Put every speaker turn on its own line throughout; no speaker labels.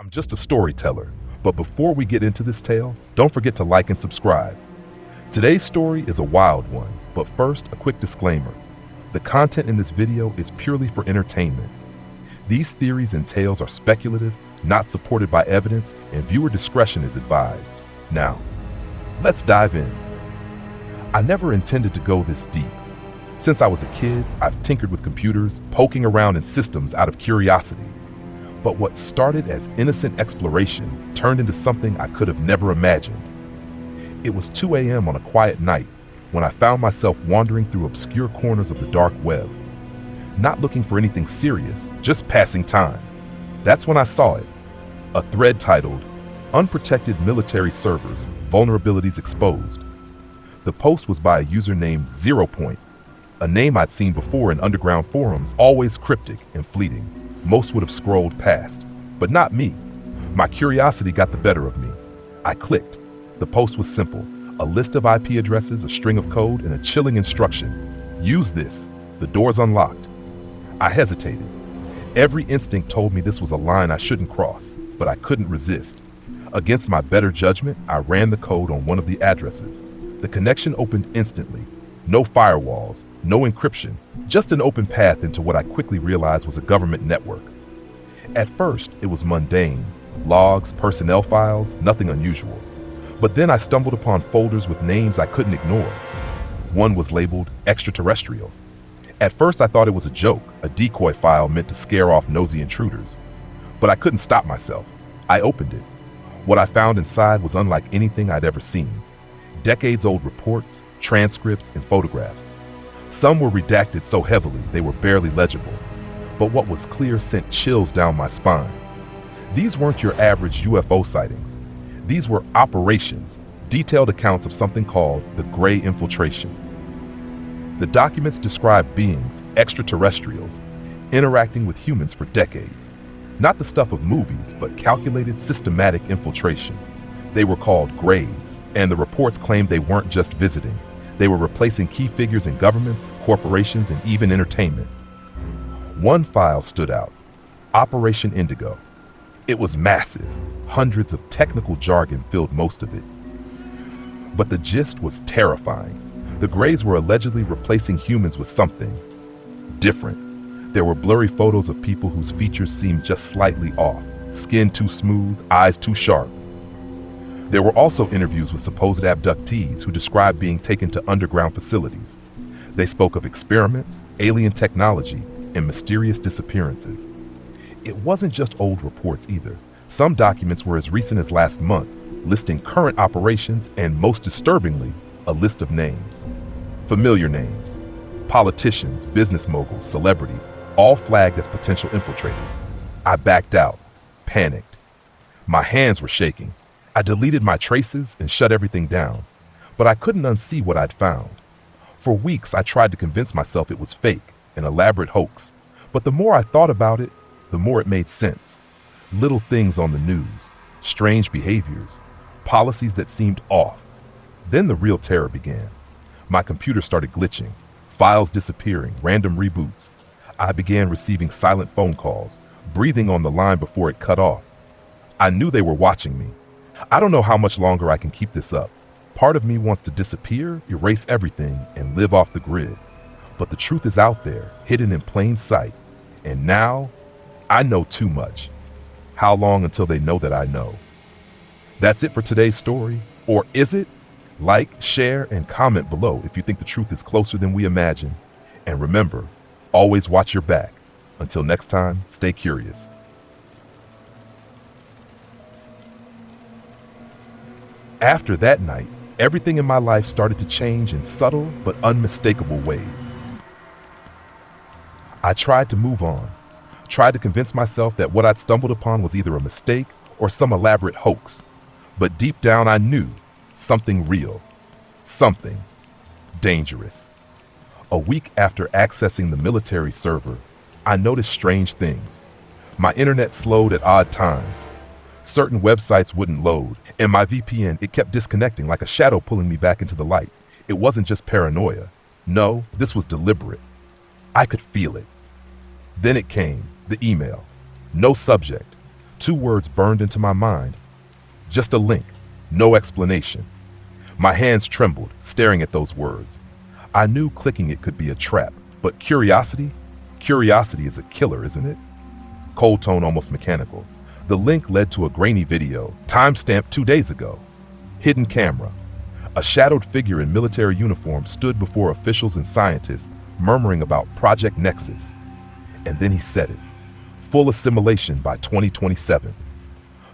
I'm just a storyteller, but before we get into this tale, don't forget to like and subscribe. Today's story is a wild one, but first, a quick disclaimer. The content in this video is purely for entertainment. These theories and tales are speculative, not supported by evidence, and viewer discretion is advised. Now, let's dive in. I never intended to go this deep. Since I was a kid, I've tinkered with computers, poking around in systems out of curiosity. But what started as innocent exploration turned into something I could have never imagined. It was 2 a.m. on a quiet night when I found myself wandering through obscure corners of the dark web. Not looking for anything serious, just passing time. That's when I saw it. A thread titled, "Unprotected Military Servers, Vulnerabilities Exposed." The post was by a user named 0 Point, a name I'd seen before in underground forums, always cryptic and fleeting. Most would have scrolled past, but not me. My curiosity got the better of me. I clicked. The post was simple, a list of IP addresses, a string of code, and a chilling instruction. Use this. The door's unlocked. I hesitated. Every instinct told me this was a line I shouldn't cross, but I couldn't resist. Against my better judgment, I ran the code on one of the addresses. The connection opened instantly. No firewalls, no encryption, just an open path into what I quickly realized was a government network. At first, it was mundane. Logs, personnel files, nothing unusual. But then I stumbled upon folders with names I couldn't ignore. One was labeled extraterrestrial. At first, I thought it was a joke, a decoy file meant to scare off nosy intruders. But I couldn't stop myself. I opened it. What I found inside was unlike anything I'd ever seen. Decades-old reports, transcripts, and photographs. Some were redacted so heavily they were barely legible, but what was clear sent chills down my spine. These weren't your average UFO sightings. These were operations, detailed accounts of something called the Gray Infiltration. The documents described beings, extraterrestrials, interacting with humans for decades. Not the stuff of movies, but calculated, systematic infiltration. They were called Grays, and the reports claimed they weren't just visiting. They were replacing key figures in governments, corporations, and even entertainment. One file stood out, Operation Indigo. It was massive. Hundreds of technical jargon filled most of it. But the gist was terrifying. The Greys were allegedly replacing humans with something different. There were blurry photos of people whose features seemed just slightly off, skin too smooth, eyes too sharp. There were also interviews with supposed abductees who described being taken to underground facilities. They spoke of experiments, alien technology, and mysterious disappearances. It wasn't just old reports either. Some documents were as recent as last month, listing current operations and, most disturbingly, a list of names. Familiar names. Politicians, business moguls, celebrities, all flagged as potential infiltrators. I backed out, panicked. My hands were shaking. I deleted my traces and shut everything down, but I couldn't unsee what I'd found. For weeks, I tried to convince myself it was fake, an elaborate hoax, but the more I thought about it, the more it made sense. Little things on the news, strange behaviors, policies that seemed off. Then the real terror began. My computer started glitching, files disappearing, random reboots. I began receiving silent phone calls, breathing on the line before it cut off. I knew they were watching me. I don't know how much longer I can keep this up. Part of me wants to disappear, erase everything, and live off the grid. But the truth is out there, hidden in plain sight. And now, I know too much. How long until they know that I know? That's it for today's story. Or is it? Like, share, and comment below if you think the truth is closer than we imagine. And remember, always watch your back. Until next time, stay curious. After that night, everything in my life started to change in subtle but unmistakable ways. I tried to move on, tried to convince myself that what I'd stumbled upon was either a mistake or some elaborate hoax. But deep down I knew something real, something dangerous. A week after accessing the military server, I noticed strange things. My internet slowed at odd times. Certain websites wouldn't load, and my VPN, it kept disconnecting like a shadow pulling me back into the light. It wasn't just paranoia. No, this was deliberate. I could feel it. Then it came, the email. No subject. Two words burned into my mind. Just a link, no explanation. My hands trembled, staring at those words. I knew clicking it could be a trap, but curiosity is a killer, isn't it? Cold tone, almost mechanical. The link led to a grainy video, timestamped 2 days ago. Hidden camera. A shadowed figure in military uniform stood before officials and scientists, murmuring about Project Nexus. And then he said it. Full assimilation by 2027.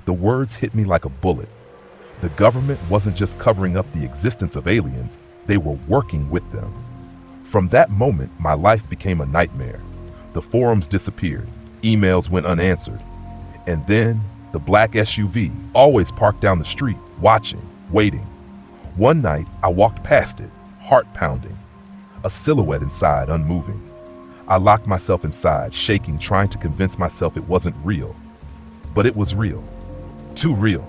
The words hit me like a bullet. The government wasn't just covering up the existence of aliens, they were working with them. From that moment, my life became a nightmare. The forums disappeared, emails went unanswered. And then, the black SUV, always parked down the street, watching, waiting. One night, I walked past it, heart pounding. A silhouette inside, unmoving. I locked myself inside, shaking, trying to convince myself it wasn't real. But it was real. Too real.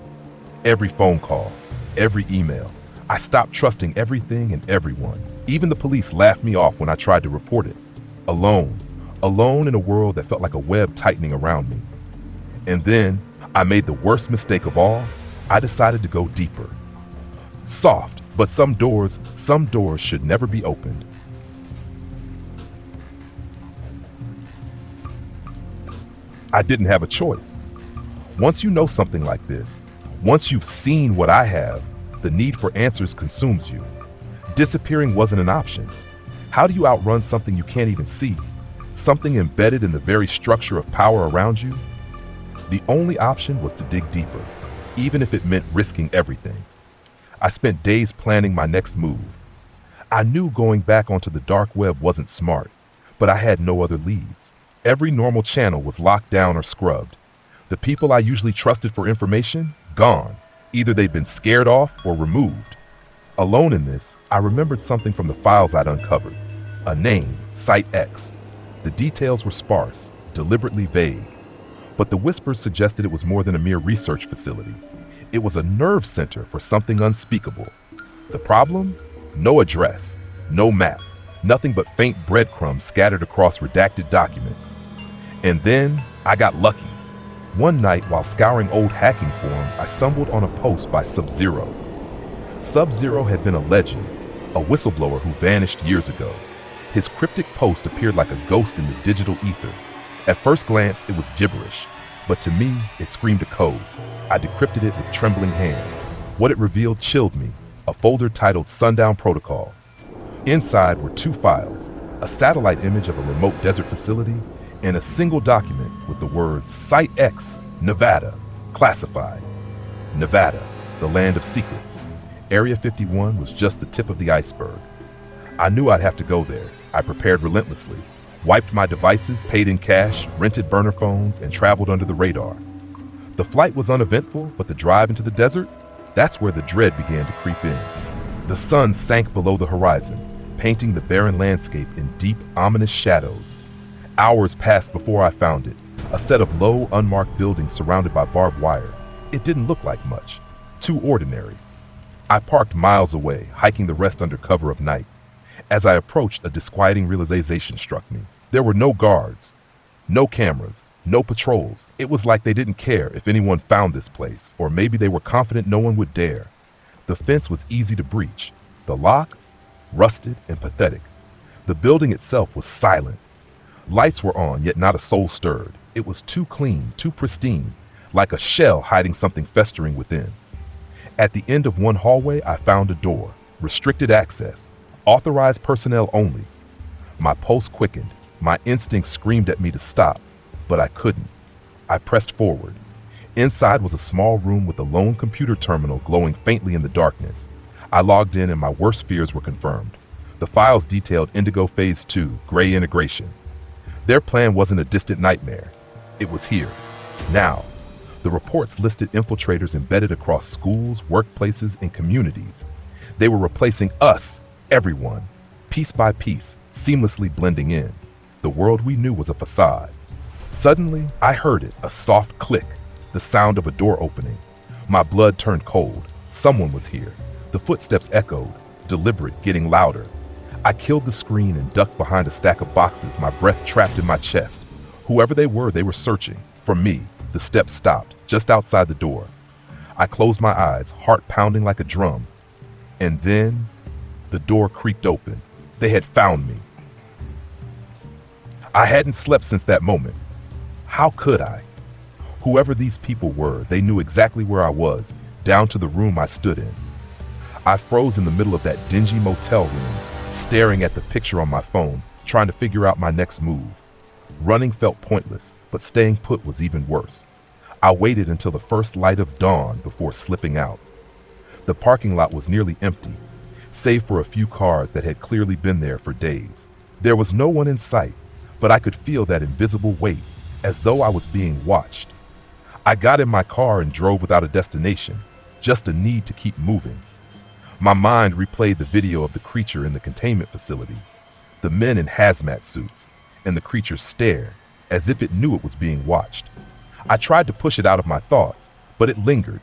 Every phone call, every email. I stopped trusting everything and everyone. Even the police laughed me off when I tried to report it. Alone in a world that felt like a web tightening around me. And then, I made the worst mistake of all. I decided to go deeper. Soft, but some doors should never be opened. I didn't have a choice. Once you know something like this, once you've seen what I have, the need for answers consumes you. Disappearing wasn't an option. How do you outrun something you can't even see? Something embedded in the very structure of power around you? The only option was to dig deeper, even if it meant risking everything. I spent days planning my next move. I knew going back onto the dark web wasn't smart, but I had no other leads. Every normal channel was locked down or scrubbed. The people I usually trusted for information, gone. Either they'd been scared off or removed. Alone in this, I remembered something from the files I'd uncovered. A name, Site X. The details were sparse, deliberately vague. But the whispers suggested it was more than a mere research facility. It was a nerve center for something unspeakable. The problem? No address, no map, nothing but faint breadcrumbs scattered across redacted documents. And then I got lucky. One night, while scouring old hacking forums, I stumbled on a post by Sub-Zero. Sub-Zero had been a legend, a whistleblower who vanished years ago. His cryptic post appeared like a ghost in the digital ether. At first glance, it was gibberish, but to me, it screamed a code. I decrypted it with trembling hands. What it revealed chilled me, a folder titled Sundown Protocol. Inside were 2 files, a satellite image of a remote desert facility, and a single document with the words Site X, Nevada, classified. Nevada, the land of secrets. Area 51 was just the tip of the iceberg. I knew I'd have to go there. I prepared relentlessly, wiped my devices, paid in cash, rented burner phones, and traveled under the radar. The flight was uneventful, but the drive into the desert, that's where the dread began to creep in. The sun sank below the horizon, painting the barren landscape in deep, ominous shadows. Hours passed before I found it, a set of low, unmarked buildings surrounded by barbed wire. It didn't look like much, too ordinary. I parked miles away, hiking the rest under cover of night. As I approached, a disquieting realization struck me. There were no guards, no cameras, no patrols. It was like they didn't care if anyone found this place, or maybe they were confident no one would dare. The fence was easy to breach. The lock? Rusted and pathetic. The building itself was silent. Lights were on, yet not a soul stirred. It was too clean, too pristine, like a shell hiding something festering within. At the end of one hallway, I found a door. Restricted access. Authorized personnel only. My pulse quickened. My instincts screamed at me to stop, but I couldn't. I pressed forward. Inside was a small room with a lone computer terminal glowing faintly in the darkness. I logged in and my worst fears were confirmed. The files detailed Indigo Phase 2, Gray Integration. Their plan wasn't a distant nightmare. It was here, now. The reports listed infiltrators embedded across schools, workplaces, and communities. They were replacing us, everyone, piece by piece, seamlessly blending in. The world we knew was a facade. Suddenly, I heard it, a soft click, the sound of a door opening. My blood turned cold. Someone was here. The footsteps echoed, deliberate, getting louder. I killed the screen and ducked behind a stack of boxes, my breath trapped in my chest. Whoever they were searching. For me. The steps stopped, just outside the door. I closed my eyes, heart pounding like a drum. And then, the door creaked open. They had found me. I hadn't slept since that moment. How could I? Whoever these people were, they knew exactly where I was, down to the room I stood in. I froze in the middle of that dingy motel room, staring at the picture on my phone, trying to figure out my next move. Running felt pointless, but staying put was even worse. I waited until the first light of dawn before slipping out. The parking lot was nearly empty, save for a few cars that had clearly been there for days. There was no one in sight, but I could feel that invisible weight, as though I was being watched. I got in my car and drove without a destination, just a need to keep moving. My mind replayed the video of the creature in the containment facility, the men in hazmat suits, and the creature's stare, as if it knew it was being watched. I tried to push it out of my thoughts, but it lingered,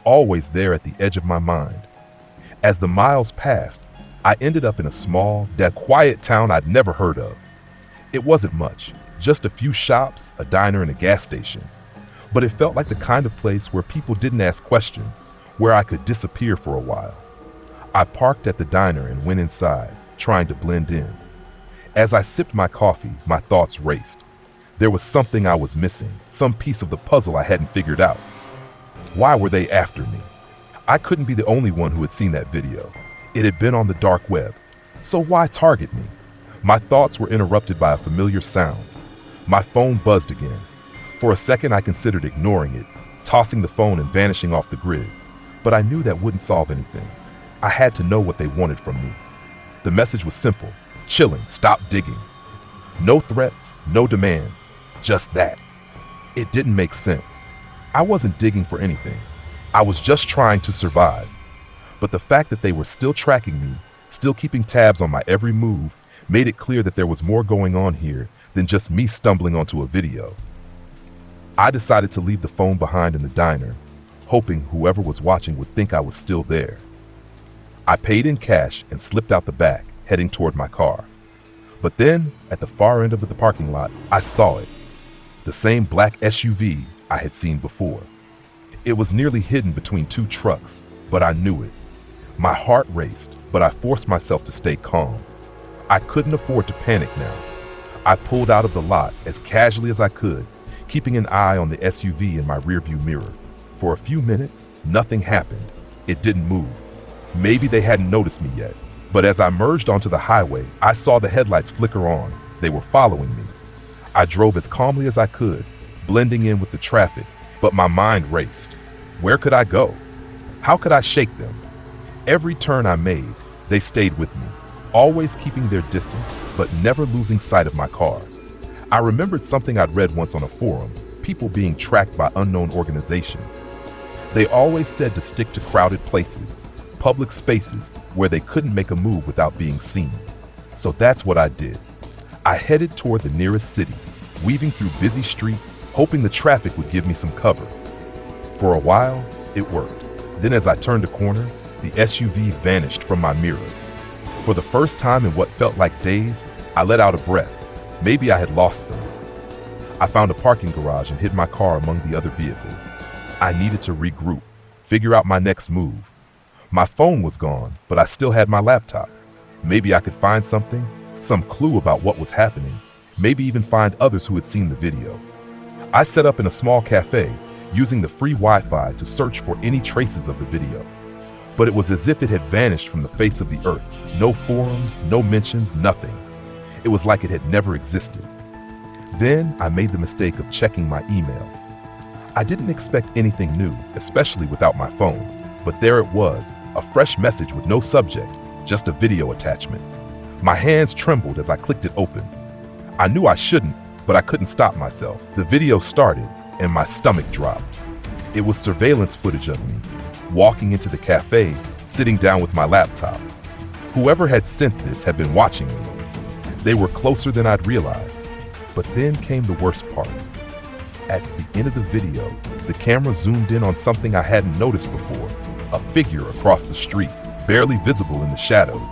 always there at the edge of my mind. As the miles passed, I ended up in a small, quiet town I'd never heard of. It wasn't much, just a few shops, a diner, and a gas station. But it felt like the kind of place where people didn't ask questions, where I could disappear for a while. I parked at the diner and went inside, trying to blend in. As I sipped my coffee, my thoughts raced. There was something I was missing, some piece of the puzzle I hadn't figured out. Why were they after me? I couldn't be the only one who had seen that video. It had been on the dark web. So why target me? My thoughts were interrupted by a familiar sound. My phone buzzed again. For a second, I considered ignoring it, tossing the phone and vanishing off the grid. But I knew that wouldn't solve anything. I had to know what they wanted from me. The message was simple: chilling, stop digging. No threats, no demands, just that. It didn't make sense. I wasn't digging for anything. I was just trying to survive. But the fact that they were still tracking me, still keeping tabs on my every move, made it clear that there was more going on here than just me stumbling onto a video. I decided to leave the phone behind in the diner, hoping whoever was watching would think I was still there. I paid in cash and slipped out the back, heading toward my car. But then, at the far end of the parking lot, I saw it. The same black SUV I had seen before. It was nearly hidden between two trucks, but I knew it. My heart raced, but I forced myself to stay calm. I couldn't afford to panic now. I pulled out of the lot as casually as I could, keeping an eye on the SUV in my rearview mirror. For a few minutes, nothing happened. It didn't move. Maybe they hadn't noticed me yet. But as I merged onto the highway, I saw the headlights flicker on. They were following me. I drove as calmly as I could, blending in with the traffic, but my mind raced. Where could I go? How could I shake them? Every turn I made, they stayed with me, always keeping their distance, but never losing sight of my car. I remembered something I'd read once on a forum, people being tracked by unknown organizations. They always said to stick to crowded places, public spaces where they couldn't make a move without being seen. So that's what I did. I headed toward the nearest city, weaving through busy streets, hoping the traffic would give me some cover. For a while, it worked. Then as I turned a corner, the SUV vanished from my mirror. For the first time in what felt like days, I let out a breath. Maybe I had lost them. I found a parking garage and hid my car among the other vehicles. I needed to regroup, figure out my next move. My phone was gone, but I still had my laptop. Maybe I could find something, some clue about what was happening, maybe even find others who had seen the video. I set up in a small cafe, using the free Wi-Fi to search for any traces of the video. But it was as if it had vanished from the face of the earth. No forums, no mentions, nothing. It was like it had never existed. Then I made the mistake of checking my email. I didn't expect anything new, especially without my phone. But there it was, a fresh message with no subject, just a video attachment. My hands trembled as I clicked it open. I knew I shouldn't, but I couldn't stop myself. The video started, and my stomach dropped. It was surveillance footage of me, walking into the cafe, sitting down with my laptop. Whoever had sent this had been watching me. They were closer than I'd realized. But then came the worst part. At the end of the video, the camera zoomed in on something I hadn't noticed before, a figure across the street, barely visible in the shadows.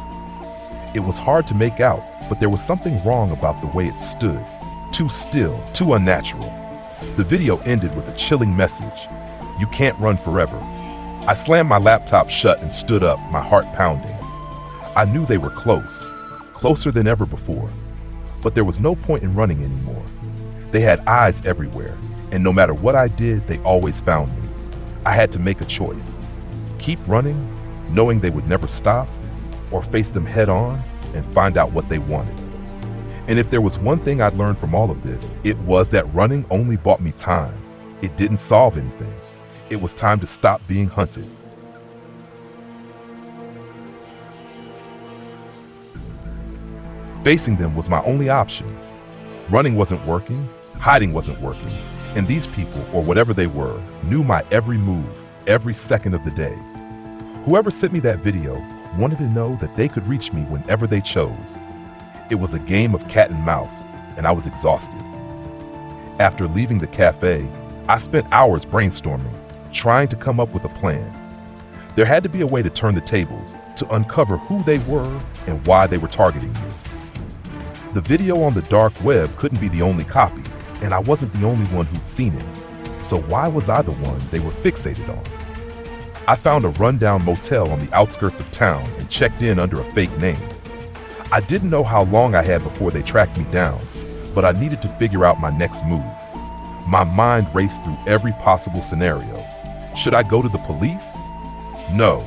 It was hard to make out, but there was something wrong about the way it stood. Too still, too unnatural. The video ended with a chilling message: "You can't run forever." I slammed my laptop shut and stood up, my heart pounding. I knew they were close, closer than ever before, but there was no point in running anymore. They had eyes everywhere, and no matter what I did, they always found me. I had to make a choice: keep running, knowing they would never stop, or face them head on and find out what they wanted. And if there was one thing I'd learned from all of this, it was that running only bought me time. It didn't solve anything. It was time to stop being hunted. Facing them was my only option. Running wasn't working, hiding wasn't working, and these people, or whatever they were, knew my every move, every second of the day. Whoever sent me that video wanted to know that they could reach me whenever they chose. It was a game of cat and mouse, and I was exhausted. After leaving the cafe, I spent hours brainstorming, trying to come up with a plan. There had to be a way to turn the tables, to uncover who they were and why they were targeting me. The video on the dark web couldn't be the only copy, and I wasn't the only one who'd seen it. So why was I the one they were fixated on? I found a rundown motel on the outskirts of town and checked in under a fake name. I didn't know how long I had before they tracked me down, but I needed to figure out my next move. My mind raced through every possible scenario. Should I go to the police? No.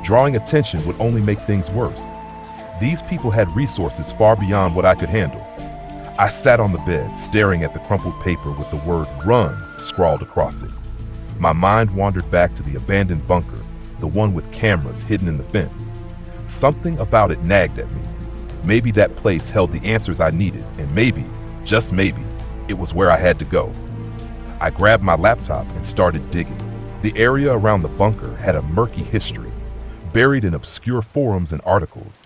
Drawing attention would only make things worse. These people had resources far beyond what I could handle. I sat on the bed, staring at the crumpled paper with the word "run" scrawled across it. My mind wandered back to the abandoned bunker, the one with cameras hidden in the fence. Something about it nagged at me. Maybe that place held the answers I needed, and maybe, just maybe, it was where I had to go. I grabbed my laptop and started digging. The area around the bunker had a murky history, buried in obscure forums and articles.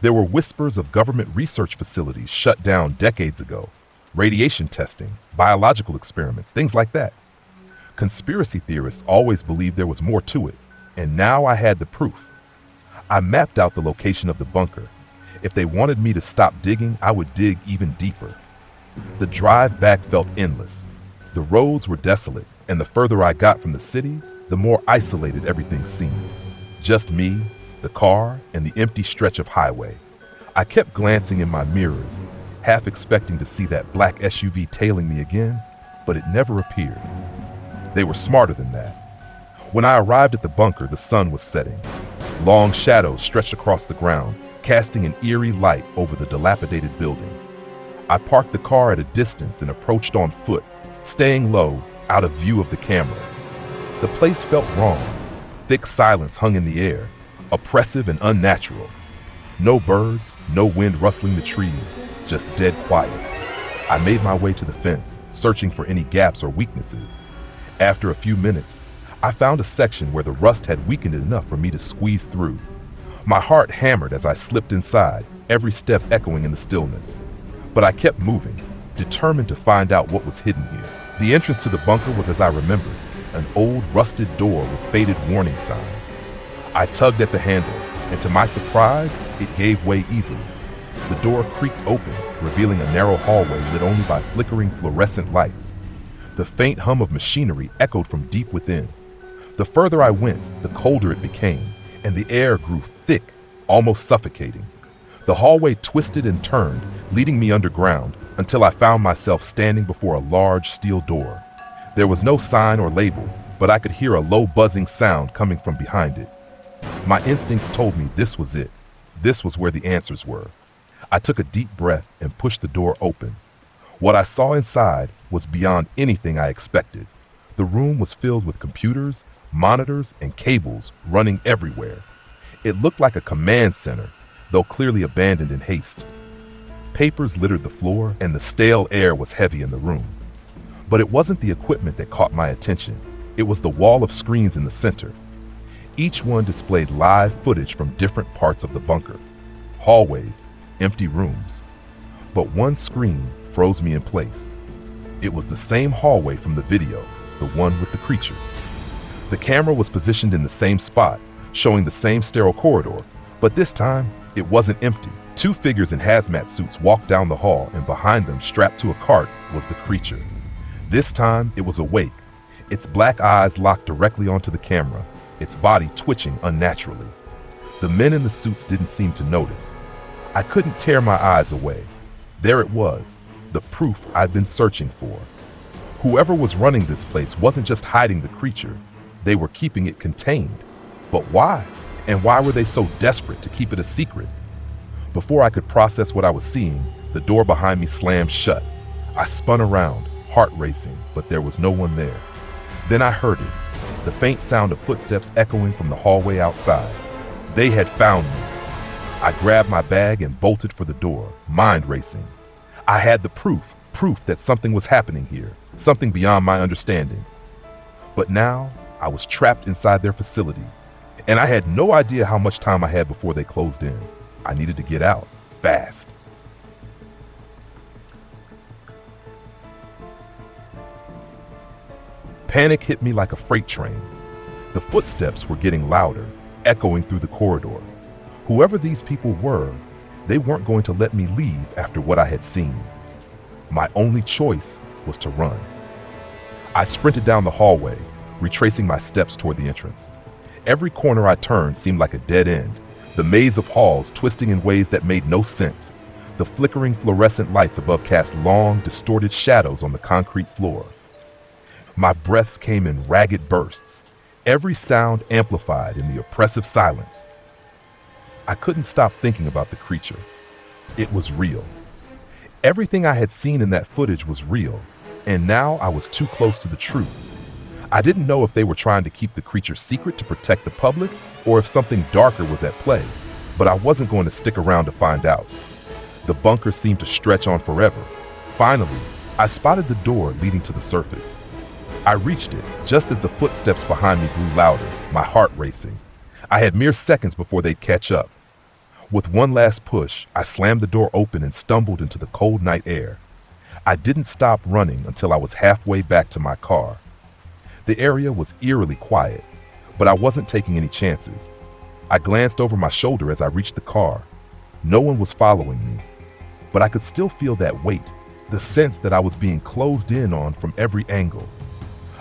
There were whispers of government research facilities shut down decades ago, radiation testing, biological experiments, things like that. Conspiracy theorists always believed there was more to it, and now I had the proof. I mapped out the location of the bunker. If they wanted me to stop digging, I would dig even deeper. The drive back felt endless. The roads were desolate, and the further I got from the city, the more isolated everything seemed. Just me, the car, and the empty stretch of highway. I kept glancing in my mirrors, half expecting to see that black SUV tailing me again, but it never appeared. They were smarter than that. When I arrived at the bunker, the sun was setting. Long shadows stretched across the ground, casting an eerie light over the dilapidated building. I parked the car at a distance and approached on foot, staying low, out of view of the cameras. The place felt wrong. Thick silence hung in the air, oppressive and unnatural. No birds, no wind rustling the trees, just dead quiet. I made my way to the fence, searching for any gaps or weaknesses. After a few minutes, I found a section where the rust had weakened enough for me to squeeze through. My heart hammered as I slipped inside, every step echoing in the stillness. But I kept moving, determined to find out what was hidden here. The entrance to the bunker was as I remembered, an old rusted door with faded warning signs. I tugged at the handle, and to my surprise, it gave way easily. The door creaked open, revealing a narrow hallway lit only by flickering fluorescent lights. The faint hum of machinery echoed from deep within. The further I went, the colder it became, and the air grew thick, almost suffocating. The hallway twisted and turned, leading me underground, until I found myself standing before a large steel door. There was no sign or label, but I could hear a low buzzing sound coming from behind it. My instincts told me this was it. This was where the answers were. I took a deep breath and pushed the door open. What I saw inside was beyond anything I expected. The room was filled with computers, monitors, and cables running everywhere. It looked like a command center, though clearly abandoned in haste. Papers littered the floor, and the stale air was heavy in the room. But it wasn't the equipment that caught my attention. It was the wall of screens in the center. Each one displayed live footage from different parts of the bunker. Hallways, empty rooms. But one screen froze me in place. It was the same hallway from the video, the one with the creature. The camera was positioned in the same spot, showing the same sterile corridor, but this time, it wasn't empty. Two figures in hazmat suits walked down the hall, and behind them, strapped to a cart, was the creature. This time, it was awake, its black eyes locked directly onto the camera, its body twitching unnaturally. The men in the suits didn't seem to notice. I couldn't tear my eyes away. There it was, the proof I'd been searching for. Whoever was running this place wasn't just hiding the creature, they were keeping it contained. But why? And why were they so desperate to keep it a secret? Before I could process what I was seeing, the door behind me slammed shut. I spun around, heart racing, but there was no one there. Then I heard it, the faint sound of footsteps echoing from the hallway outside. They had found me. I grabbed my bag and bolted for the door, mind racing. I had the proof that something was happening here, something beyond my understanding. But now, I was trapped inside their facility, and I had no idea how much time I had before they closed in. I needed to get out, fast. Panic hit me like a freight train. The footsteps were getting louder, echoing through the corridor. Whoever these people were, they weren't going to let me leave after what I had seen. My only choice was to run. I sprinted down the hallway, retracing my steps toward the entrance. Every corner I turned seemed like a dead end, the maze of halls twisting in ways that made no sense. The flickering fluorescent lights above cast long, distorted shadows on the concrete floor. My breaths came in ragged bursts, every sound amplified in the oppressive silence. I couldn't stop thinking about the creature. It was real. Everything I had seen in that footage was real, and now I was too close to the truth. I didn't know if they were trying to keep the creature secret to protect the public, or if something darker was at play, but I wasn't going to stick around to find out. The bunker seemed to stretch on forever. Finally, I spotted the door leading to the surface. I reached it just as the footsteps behind me grew louder, my heart racing. I had mere seconds before they'd catch up. With one last push, I slammed the door open and stumbled into the cold night air. I didn't stop running until I was halfway back to my car. The area was eerily quiet, but I wasn't taking any chances. I glanced over my shoulder as I reached the car. No one was following me, but I could still feel that weight, the sense that I was being closed in on from every angle.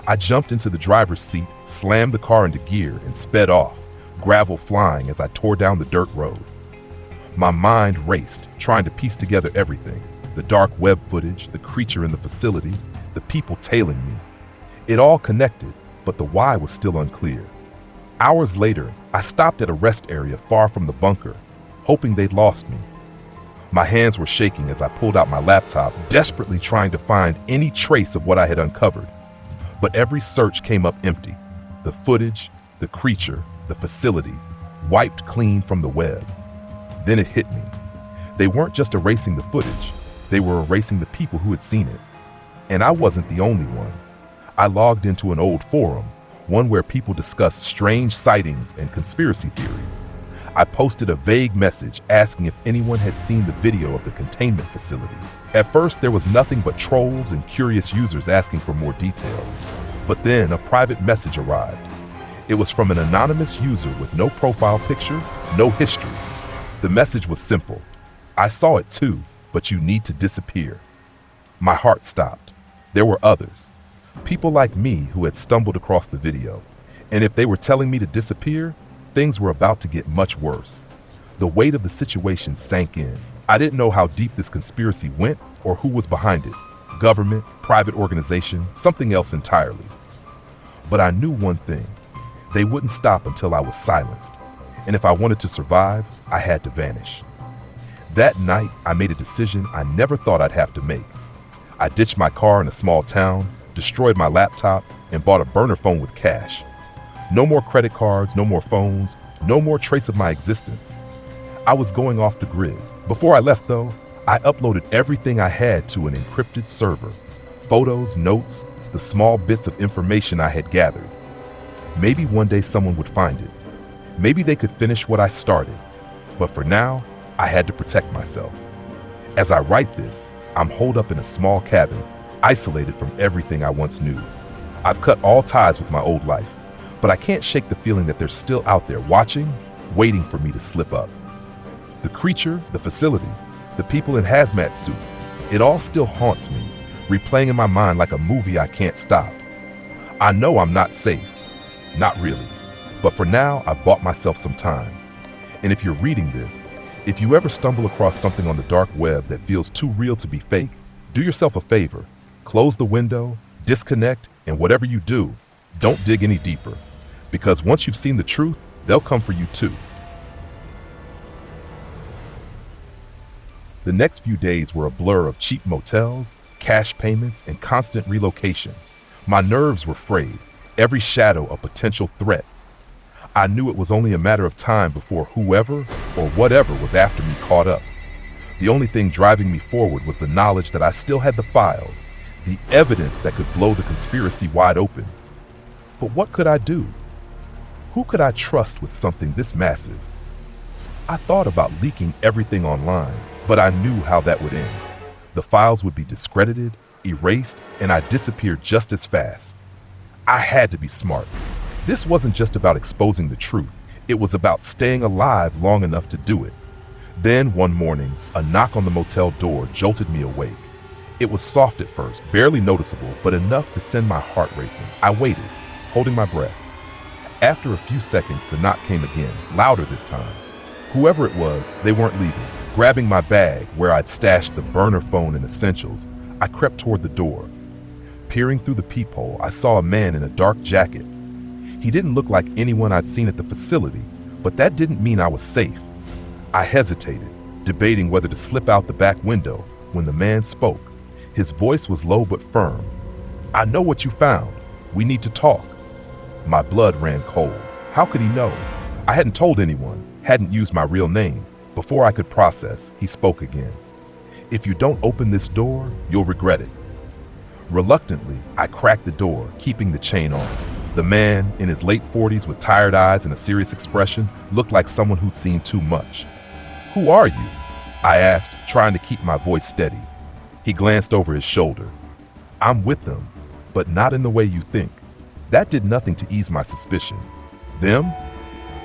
I jumped into the driver's seat, slammed the car into gear, and sped off, gravel flying as I tore down the dirt road. My mind raced, trying to piece together everything. The dark web footage, the creature in the facility, the people tailing me. It all connected, but the why was still unclear. Hours later, I stopped at a rest area far from the bunker, hoping they'd lost me. My hands were shaking as I pulled out my laptop, desperately trying to find any trace of what I had uncovered. But every search came up empty. The footage, the creature, the facility, wiped clean from the web. Then it hit me. They weren't just erasing the footage, they were erasing the people who had seen it. And I wasn't the only one. I logged into an old forum, one where people discussed strange sightings and conspiracy theories. I posted a vague message asking if anyone had seen the video of the containment facility. At first, there was nothing but trolls and curious users asking for more details. But then a private message arrived. It was from an anonymous user with no profile picture, no history. The message was simple. I saw it too, but you need to disappear. My heart stopped. There were others. People like me who had stumbled across the video. And if they were telling me to disappear, things were about to get much worse. The weight of the situation sank in. I didn't know how deep this conspiracy went or who was behind it. Government, private organization, something else entirely. But I knew one thing. They wouldn't stop until I was silenced. And if I wanted to survive, I had to vanish. That night, I made a decision I never thought I'd have to make. I ditched my car in a small town, destroyed my laptop, and bought a burner phone with cash. No more credit cards, no more phones, no more trace of my existence. I was going off the grid. Before I left, though, I uploaded everything I had to an encrypted server. Photos, notes, the small bits of information I had gathered. Maybe one day someone would find it. Maybe they could finish what I started. But for now, I had to protect myself. As I write this, I'm holed up in a small cabin, isolated from everything I once knew. I've cut all ties with my old life, but I can't shake the feeling that they're still out there watching, waiting for me to slip up. The creature, the facility, the people in hazmat suits, it all still haunts me, replaying in my mind like a movie I can't stop. I know I'm not safe. Not really. But for now, I've bought myself some time. And if you're reading this, if you ever stumble across something on the dark web that feels too real to be fake, do yourself a favor. Close the window, disconnect, and whatever you do, don't dig any deeper. Because once you've seen the truth, they'll come for you too. The next few days were a blur of cheap motels, cash payments, and constant relocation. My nerves were frayed, every shadow a potential threat. I knew it was only a matter of time before whoever or whatever was after me caught up. The only thing driving me forward was the knowledge that I still had the files, the evidence that could blow the conspiracy wide open. But what could I do? Who could I trust with something this massive? I thought about leaking everything online, but I knew how that would end. The files would be discredited, erased, and I'd disappear just as fast. I had to be smart. This wasn't just about exposing the truth. It was about staying alive long enough to do it. Then one morning, a knock on the motel door jolted me awake. It was soft at first, barely noticeable, but enough to send my heart racing. I waited, holding my breath. After a few seconds, the knock came again, louder this time. Whoever it was, they weren't leaving. Grabbing my bag, where I'd stashed the burner phone and essentials, I crept toward the door. Peering through the peephole, I saw a man in a dark jacket. He didn't look like anyone I'd seen at the facility, but that didn't mean I was safe. I hesitated, debating whether to slip out the back window, when the man spoke. His voice was low but firm. "I know what you found. We need to talk." My blood ran cold. How could he know? I hadn't told anyone, hadn't used my real name. Before I could process, he spoke again. "If you don't open this door, you'll regret it." Reluctantly, I cracked the door, keeping the chain on. The man, in his late 40s with tired eyes and a serious expression, looked like someone who'd seen too much. "Who are you?" I asked, trying to keep my voice steady. He glanced over his shoulder. "I'm with them, but not in the way you think." That did nothing to ease my suspicion. "Them?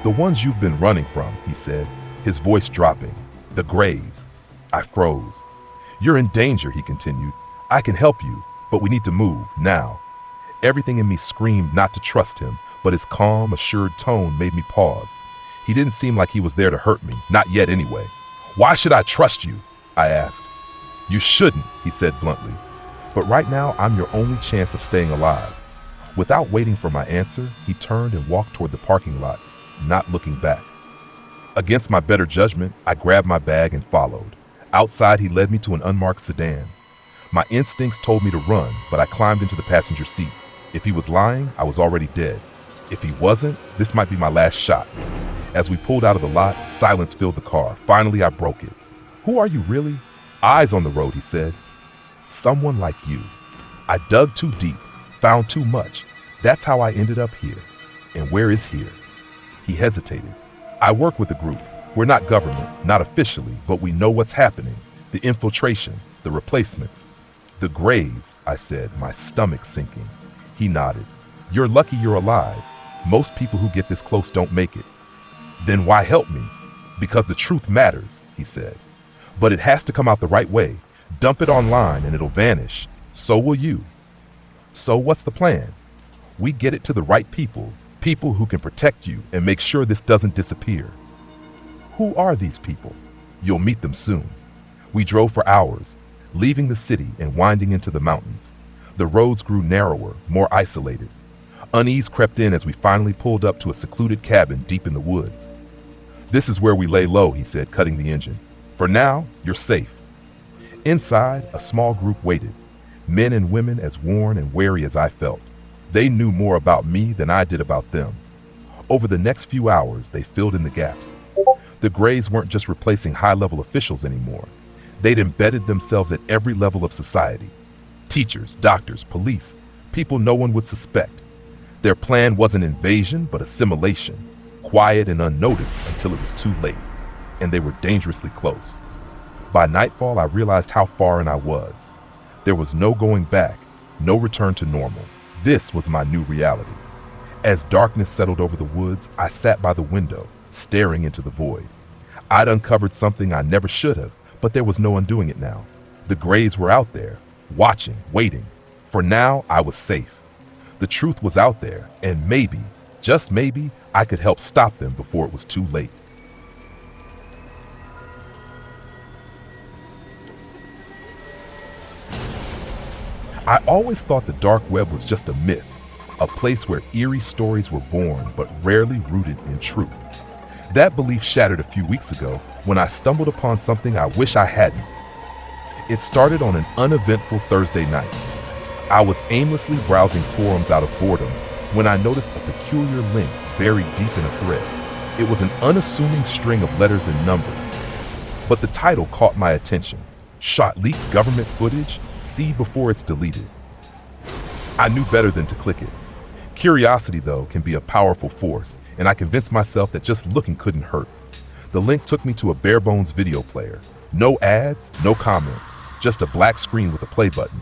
The ones you've been running from," he said, his voice dropping. "The Greys." I froze. "You're in danger," he continued. "I can help you, but we need to move, now." Everything in me screamed not to trust him, but his calm, assured tone made me pause. He didn't seem like he was there to hurt me, not yet anyway. "Why should I trust you?" I asked. "You shouldn't," he said bluntly. "But right now, I'm your only chance of staying alive." Without waiting for my answer, he turned and walked toward the parking lot, not looking back. Against my better judgment, I grabbed my bag and followed. Outside, he led me to an unmarked sedan. My instincts told me to run, but I climbed into the passenger seat. If he was lying, I was already dead. If he wasn't, this might be my last shot. As we pulled out of the lot, silence filled the car. Finally, I broke it. "Who are you really?" "Eyes on the road," he said. "Someone like you." I dug too deep, found too much. That's how I ended up here. And where is here? He hesitated. "I work with a group. We're not government, not officially, but we know what's happening. The infiltration, the replacements." "The Greys," I said, my stomach sinking. He nodded. "You're lucky you're alive. Most people who get this close don't make it." "Then why help me?" "Because the truth matters," he said. "But it has to come out the right way. Dump it online and it'll vanish. So will you." "So what's the plan?" "We get it to the right people, people who can protect you and make sure this doesn't disappear." "Who are these people?" "You'll meet them soon." We drove for hours, leaving the city and winding into the mountains. The roads grew narrower, more isolated. Unease crept in as we finally pulled up to a secluded cabin deep in the woods. "This is where we lay low," he said, cutting the engine. "For now, you're safe." Inside, a small group waited, men and women as worn and weary as I felt. They knew more about me than I did about them. Over the next few hours, they filled in the gaps. The Greys weren't just replacing high-level officials anymore. They'd embedded themselves at every level of society. Teachers, doctors, police, people no one would suspect. Their plan wasn't invasion, but assimilation, quiet and unnoticed until it was too late, and they were dangerously close. By nightfall, I realized how far in I was. There was no going back, no return to normal. This was my new reality. As darkness settled over the woods, I sat by the window, staring into the void. I'd uncovered something I never should have, but there was no undoing it now. The Greys were out there, watching, waiting. For now, I was safe. The truth was out there, and maybe, just maybe, I could help stop them before it was too late. I always thought the dark web was just a myth, a place where eerie stories were born but rarely rooted in truth. That belief shattered a few weeks ago when I stumbled upon something I wish I hadn't. It started on an uneventful Thursday night. I was aimlessly browsing forums out of boredom when I noticed a peculiar link buried deep in a thread. It was an unassuming string of letters and numbers, but the title caught my attention. Shot leaked government footage, see before it's deleted. I knew better than to click it. Curiosity, though, can be a powerful force, and I convinced myself that just looking couldn't hurt. The link took me to a bare-bones video player. No ads, no comments, just a black screen with a play button.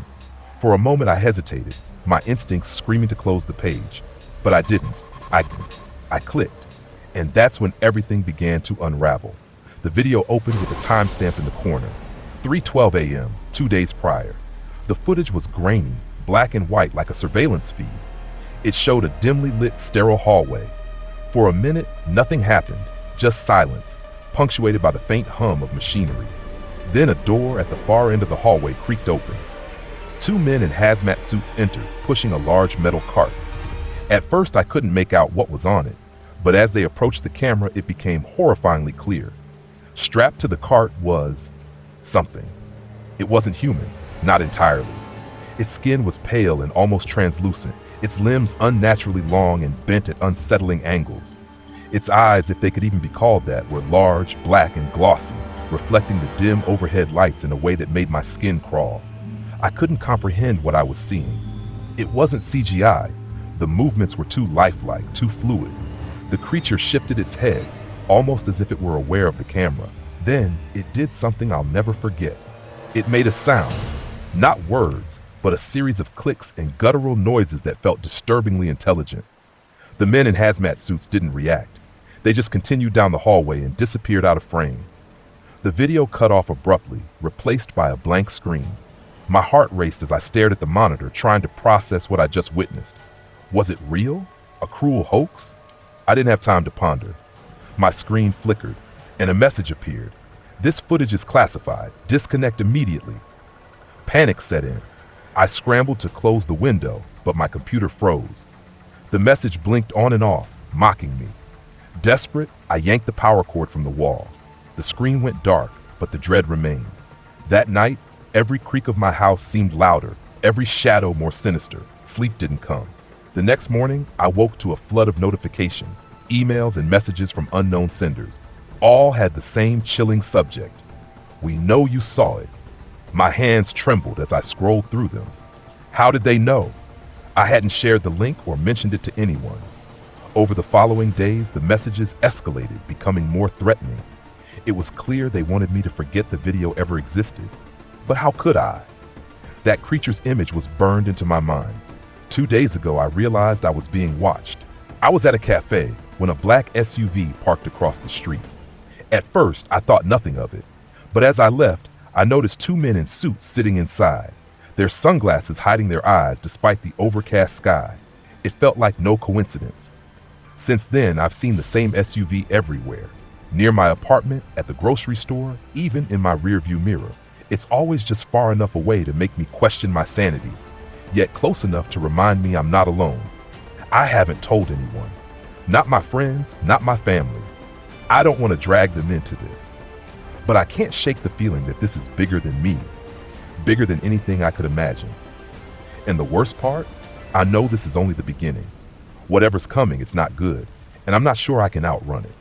For a moment I hesitated, my instincts screaming to close the page. But I didn't. I clicked. And that's when everything began to unravel. The video opened with a timestamp in the corner. 3:12 a.m., 2 days prior. The footage was grainy, black and white like a surveillance feed. It showed a dimly lit, sterile hallway. For a minute, nothing happened, just silence, punctuated by the faint hum of machinery. Then a door at the far end of the hallway creaked open. 2 men in hazmat suits entered, pushing a large metal cart. At first, I couldn't make out what was on it, but as they approached the camera, it became horrifyingly clear. Strapped to the cart was something. It wasn't human, not entirely. Its skin was pale and almost translucent, its limbs unnaturally long and bent at unsettling angles. Its eyes, if they could even be called that, were large, black, and glossy, reflecting the dim overhead lights in a way that made my skin crawl. I couldn't comprehend what I was seeing. It wasn't CGI. The movements were too lifelike, too fluid. The creature shifted its head, almost as if it were aware of the camera. Then, it did something I'll never forget. It made a sound. Not words, but a series of clicks and guttural noises that felt disturbingly intelligent. The men in hazmat suits didn't react. They just continued down the hallway and disappeared out of frame. The video cut off abruptly, replaced by a blank screen. My heart raced as I stared at the monitor, trying to process what I just witnessed. Was it real? A cruel hoax? I didn't have time to ponder. My screen flickered, and a message appeared. This footage is classified. Disconnect immediately. Panic set in. I scrambled to close the window, but my computer froze. The message blinked on and off, mocking me. Desperate, I yanked the power cord from the wall. The screen went dark, but the dread remained. That night, every creak of my house seemed louder, every shadow more sinister. Sleep didn't come. The next morning, I woke to a flood of notifications, emails and messages from unknown senders. All had the same chilling subject. We know you saw it. My hands trembled as I scrolled through them. How did they know? I hadn't shared the link or mentioned it to anyone. Over the following days, the messages escalated, becoming more threatening. It was clear they wanted me to forget the video ever existed. But how could I? That creature's image was burned into my mind. 2 days ago, I realized I was being watched. I was at a cafe when a black SUV parked across the street. At first, I thought nothing of it. But as I left, I noticed 2 men in suits sitting inside, their sunglasses hiding their eyes despite the overcast sky. It felt like no coincidence. Since then, I've seen the same SUV everywhere. Near my apartment, at the grocery store, even in my rearview mirror. It's always just far enough away to make me question my sanity, yet close enough to remind me I'm not alone. I haven't told anyone. Not my friends, not my family. I don't want to drag them into this. But I can't shake the feeling that this is bigger than me, bigger than anything I could imagine. And the worst part, I know this is only the beginning. Whatever's coming, it's not good, and I'm not sure I can outrun it.